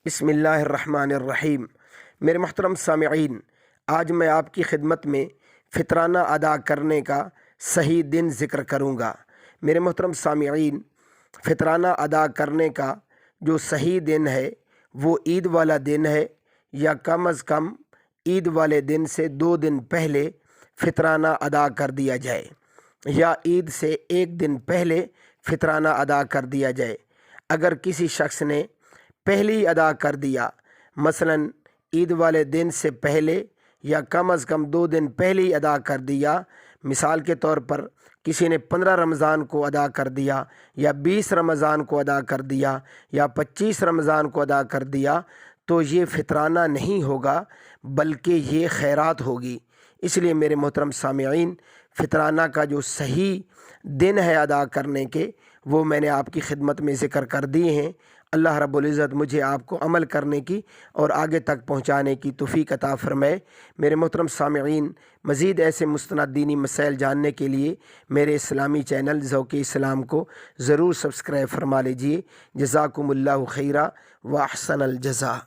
बिस्मिल्लाहिर्रहमानिर्रहीम। मेरे मोहतरम सामिईन, आज मैं आपकी खिदमत में फ़ितराना अदा करने का सही दिन ज़िक्र करूँगा। मेरे मोहतरम सामिईन, फ़ितराना अदा करने का जो सही दिन है वो ईद वाला दिन है, या कम अज़ कम ईद वाले दिन से 2 दिन पहले फ़ितराना अदा कर दिया जाए, या ईद से 1 दिन पहले फ़ितराना अदा कर दिया जाए। अगर किसी शख्स ने पहले ही अदा कर दिया, मसलन ईद वाले दिन से पहले या कम अज़ कम 2 दिन पहले ही अदा कर दिया, मिसाल के तौर पर किसी ने 15 रमज़ान को अदा कर दिया, या 20 रमज़ान को अदा कर दिया, या 25 रमज़ान को अदा कर दिया, तो ये फ़ितराना नहीं होगा बल्कि ये खैरात होगी। इसलिए मेरे मोहतरम सामिईन, फ़ितराना का जो सही दिन है अदा करने के, वो मैंने आपकी खिदमत में ज़िक्र कर दिए हैं। अल्लाह रब्बुल इज़्ज़त मुझे आपको अमल करने की और आगे तक पहुँचाने की तौफ़ीक़ अता फ़रमाए। मेरे मोहतरम सामिईन, मज़ीद ऐसे मुस्तनद दीनी मसाइल जानने के लिए मेरे इस्लामी चैनल ज़ौक़ इस्लाम को ज़रूर सब्सक्राइब फरमा लीजिए। जज़ाकुमुल्लाहु खैरा व अहसनल जज़ा।